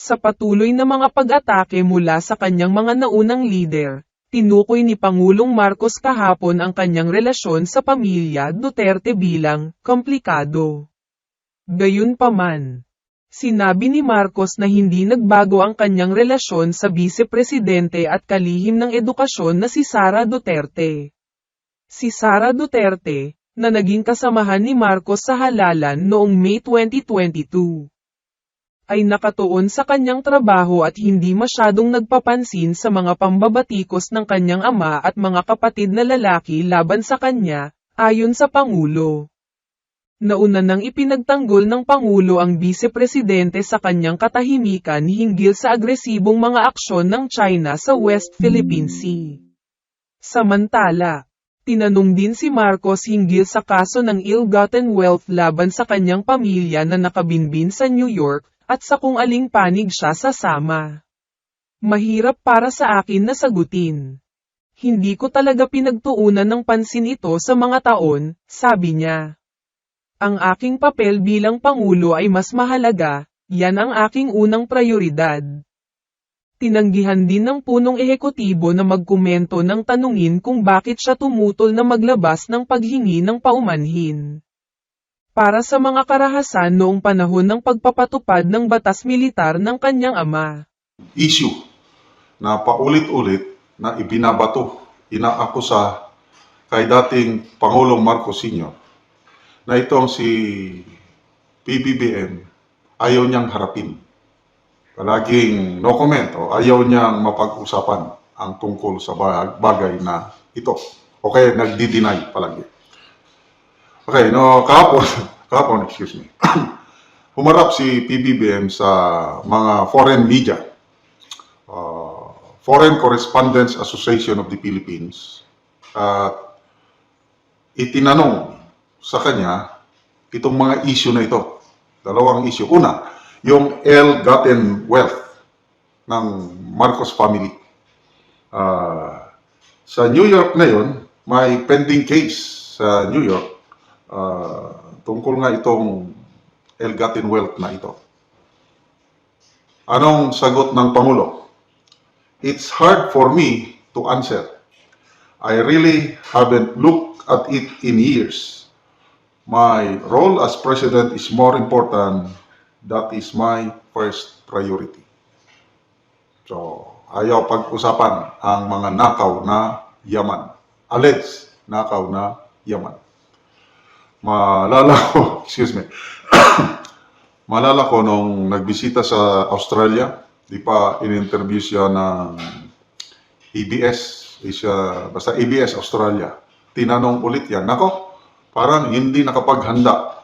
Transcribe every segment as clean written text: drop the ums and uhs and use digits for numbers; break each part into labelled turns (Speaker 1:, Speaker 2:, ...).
Speaker 1: Sa patuloy na mga pag-atake mula sa kanyang mga naunang lider, tinukoy ni Pangulong Marcos kahapon ang kanyang relasyon sa pamilya Duterte bilang komplikado. Gayunpaman, sinabi ni Marcos na hindi nagbago ang kanyang relasyon sa Vice-Presidente at kalihim ng edukasyon na si Sara Duterte. Si Sara Duterte, na naging kasamahan ni Marcos sa halalan noong May 2022, ay nakatuon sa kanyang trabaho at hindi masyadong nagpapansin sa mga pambabatikos ng kanyang ama at mga kapatid na lalaki laban sa kanya, ayon sa Pangulo. Nauna nang ipinagtanggol ng Pangulo ang Vice-Presidente sa kanyang katahimikan hinggil sa agresibong mga aksyon ng China sa West Philippine Sea. Samantala, tinanong din si Marcos hinggil sa kaso ng ill-gotten wealth laban sa kanyang pamilya na nakabinbin sa New York, at sa kung aling panig siya sasama. Mahirap para sa akin na sagutin. Hindi ko talaga pinagtuunan ng pansin ito sa mga taon, sabi niya. Ang aking papel bilang Pangulo ay mas mahalaga, yan ang aking unang prioridad. Tinanggihan din ng punong ehekutibo na magkomento ng tanungin kung bakit siya tumutol na maglabas ng paghingi ng paumanhin. Para sa mga karahasan noong panahon ng pagpapatupad ng batas militar ng kanyang ama.
Speaker 2: Issue na paulit-ulit na ibinabato, inaakusa kay dating Pangulong Marcos Sr. na itong si PBBM ayaw niyang harapin. Palaging no comment o ayaw niyang mapag-usapan ang tungkol sa bagay na ito. Okay, nagdi-deny palagi. Okay, no, kahapon, excuse me. Humarap si PBBM sa mga foreign media, Foreign Correspondents Association of the Philippines, at itinanong sa kanya itong mga issue na ito. Dalawang issue. Una, yung ill-gotten wealth ng Marcos family. Sa New York ngayon, may pending case sa New York tungkol nga itong ill-gotten wealth na ito. Anong sagot ng Pangulo? It's hard for me to answer. I really haven't looked at it in years. My role as president is more important. That is my first priority. So, ayaw pag-usapan ang mga nakaw na yaman. Alleged nakaw na yaman. Malala ko, excuse me, malala ko nung nagbisita sa Australia, di pa in-interview siya ng ABS, basta ABS Australia. Tinanong ulit yan, nako, parang hindi nakapaghanda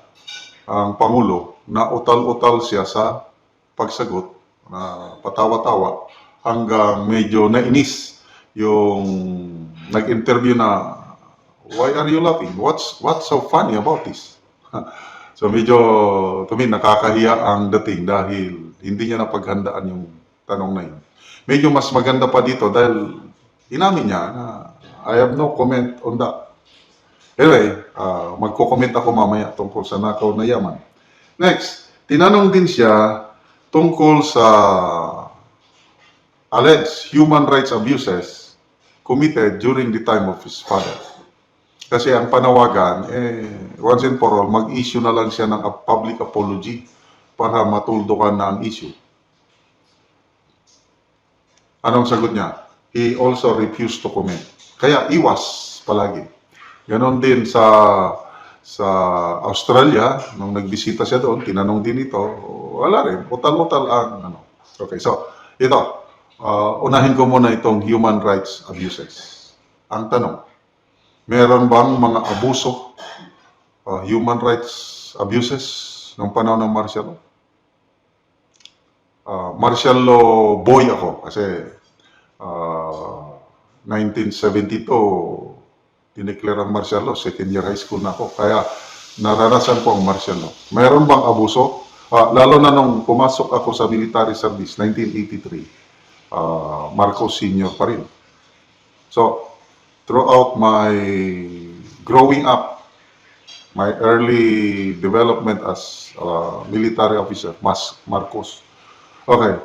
Speaker 2: ang Pangulo na utal-utal siya sa pagsagot, na patawa-tawa, hanggang medyo nainis yung nag-interview na, why are you laughing? What's so funny about this? So medyo nakakahiya ang dating dahil hindi niya napaghandaan yung tanong na yun. Medyo mas maganda pa dito dahil inamin niya na I have no comment on that. Anyway, magko-comment ako mamaya tungkol sa nakaw na yaman. Next, tinanong din siya tungkol sa alleged human rights abuses committed during the time of his father. Kasi ang panawagan, once and for all, mag-issue na lang siya ng public apology para matuldukan na ang issue. Anong sagot niya? He also refused to comment. Kaya iwas palagi. Ganon din sa Australia, nung nagbisita siya doon, tinanong din ito, wala rin, utal-utal ang ano. Okay, so ito, unahin ko muna itong human rights abuses. Ang tanong, meron bang mga abuso, human rights abuses ng panahon ng martial law? Martial law boy ako kasi 1972 dineclare ang martial law, second year high school na ako, kaya naranasan ko ang martial law. Mayroon bang abuso? Lalo na nung pumasok ako sa military service, 1983, Marcos Sr. pa rin. So, throughout my growing up, my early development as military officer, Marcos, Okay.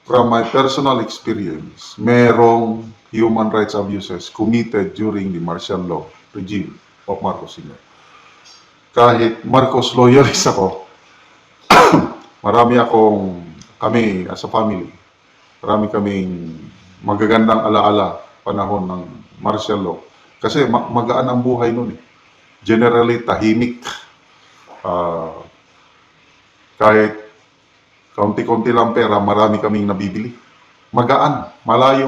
Speaker 2: From my personal experience, merong human rights abuses committed during the martial law regime of Marcos Sr. Kahit Marcos loyalist ako, kami as a family, marami kaming magagandang alaala panahon ng martial law. Kasi magaan ang buhay noon eh. Generally, tahimik. Ah, kahit kaunti-kaunti lang pera, marami kaming nabibili. Magaan,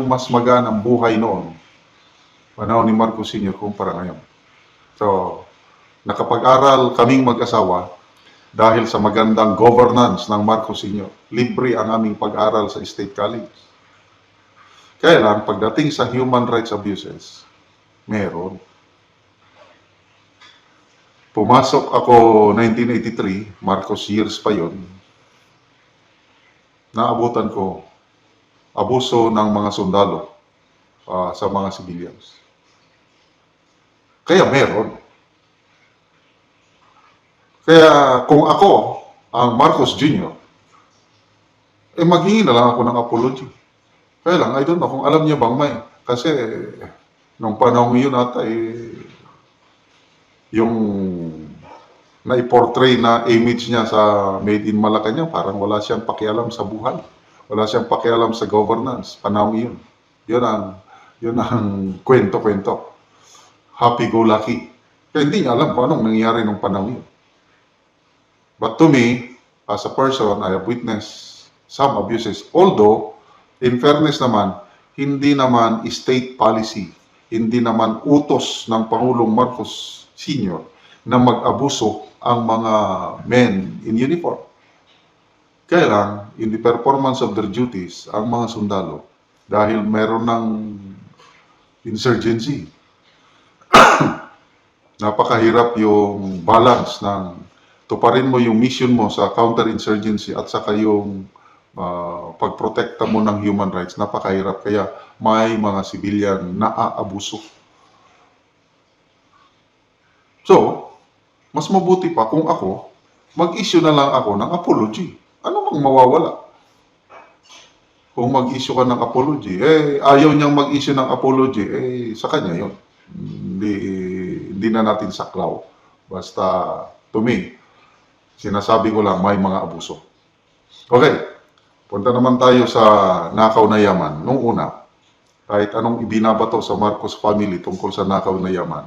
Speaker 2: mas magaan ang buhay noon. Panahon ni Marcos Sr. kumpara ngayon. So, nakapag-aral kaming mag-asawa dahil sa magandang governance ng Marcos Sr. Libre ang aming pag-aral sa State College. Kaya lang, pagdating sa human rights abuses, meron. Pumasok ako 1983, Marcos years pa yon. Naabutan ko abuso ng mga sundalo sa mga civilians. Kaya meron. Kaya kung ako, ang Marcos Jr., maghingi na lang ako ng apology. Kaya lang, I don't know kung alam niya bang may. Kasi nung panahon yun ata, yung na-portray na image niya sa Made in Malacanang, parang wala siyang pakialam sa buhay. Wala siyang pakialam sa governance. Panahon yun. Yun ang kwento-kwento. Happy-go-lucky. Kaya hindi niya alam kung anong nangyayari nung panahon yun. But to me, as a person, I have witnessed some abuses. Although, in fairness naman, hindi naman state policy, hindi naman utos ng Pangulong Marcos Sr. na mag-abuso ang mga men in uniform. Kaya lang, in the performance of their duties, ang mga sundalo, dahil meron ng insurgency, napakahirap yung balance ng tuparin mo yung mission mo sa counterinsurgency at saka yung pagprotekta mo ng human rights, napakahirap. Kaya may mga civilian na aabuso. So, mas mabuti pa kung ako, mag-issue na lang ako ng apology. Ano mang mawawala? Kung mag-issue ka ng apology, ayaw niyang mag-issue ng apology, sa kanya yun. Hindi na natin saklaw. Basta, to me, sinasabi ko lang, may mga abuso. Okay, punta naman tayo sa nakaw na yaman. Nung una, kahit anong ibinabato sa Marcos family tungkol sa nakaw na yaman,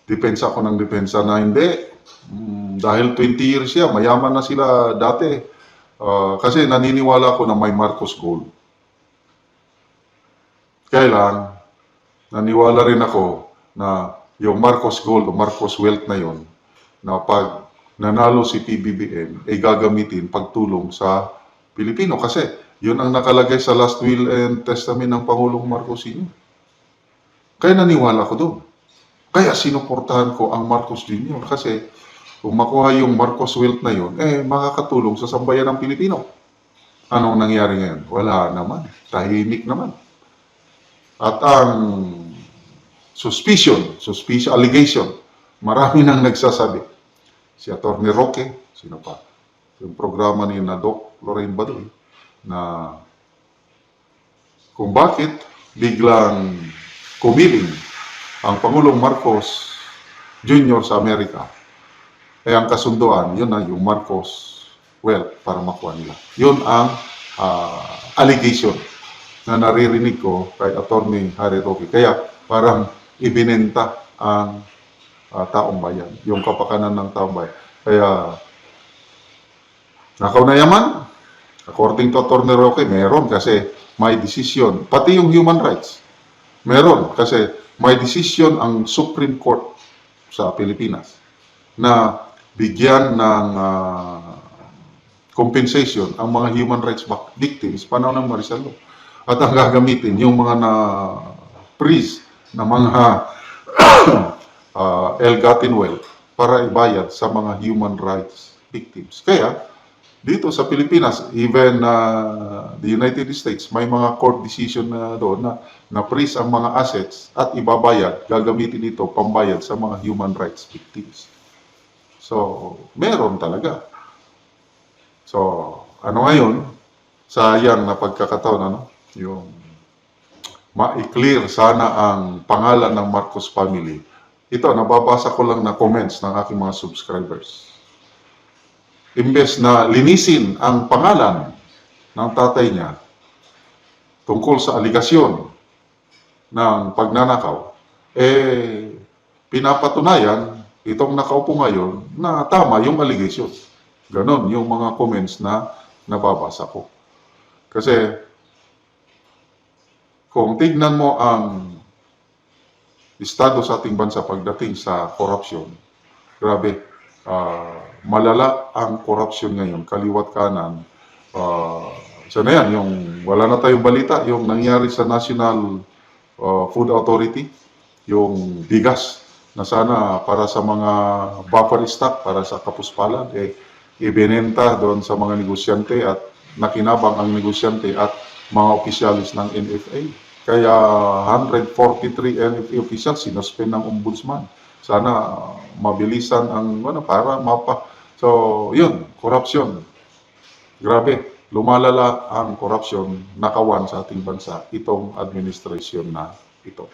Speaker 2: depensa ako ng depensa na hindi. Dahil 20 years siya, mayaman na sila dati. Kasi naniniwala ako na may Marcos Gold. Kaya lang, naniwala rin ako na yung Marcos Gold o Marcos Wealth na yon, na pag nanalo si PBBM, ay gagamitin pagtulong sa Pilipino. Kasi yun ang nakalagay sa last will and testament ng Pangulong Marcos Sr. Kaya naniwala ko doon. Kaya sinuportahan ko ang Marcos Jr. Kasi kung makuha yung Marcos Wealth na yun, makakatulong sa sambayan ng Pilipino. Anong nangyari ngayon? Wala naman. Tahimik naman. At ang suspicion, allegation, marami nang nagsasabi. Si Atty. Roque, sino pa? Yung programa ni na Doc Lorraine Badoy, na kung bakit biglang kumiling ang Pangulong Marcos Jr. sa Amerika, ang kasunduan, yun na yung Marcos Wealth para makuha nila. Yun ang allegation na naririnig ko kay Atty. Harry Roque. Kaya parang ibinenta ang taong bayan, yung kapakanan ng taong bayan. Kaya, nakaw na yaman, according to Atty. Roque, meron kasi may decision, pati yung human rights, meron kasi may decision ang Supreme Court sa Pilipinas na bigyan ng compensation ang mga human rights victims panahon ng martial law. At ang gagamitin yung mga na-freeze na mga ill-gotten wealth para ibayad sa mga human rights victims. Kaya, dito sa Pilipinas, even the United States, may mga court decision na doon na na-freeze ang mga assets at ibabayad, gagamitin ito pambayad sa mga human rights victims. So, meron talaga. So, ano ngayon, sayang na pagkakataon, ano, yung ma-clear sana ang pangalan ng Marcos family. Ito, nababasa ko lang na comments ng aking mga subscribers. Imbes na linisin ang pangalan ng tatay niya tungkol sa aligasyon ng pagnanakaw, pinapatunayan itong nakaupo ngayon na tama yung allegation. Ganon yung mga comments na nababasa ko. Kasi kung tignan mo ang estado sa ating bansa pagdating sa korupsyon, grabe, malala ang korupsyon ngayon, kaliwat kanan. Sana yan, yung wala na tayong balita, yung nangyari sa National Food Authority, yung bigas na sana para sa mga buffer stock, para sa kapuspalan, ibinenta doon sa mga negosyante at nakinabang ang negosyante at mga opisyalis ng NFA. Kaya 143 NFA officials sinuspend ng ombudsman. Sana mabilisan ang para mapa. So, yun, korupsyon. Grabe, lumalala ang korupsyon nakawan sa ating bansa itong administrasyon na ito.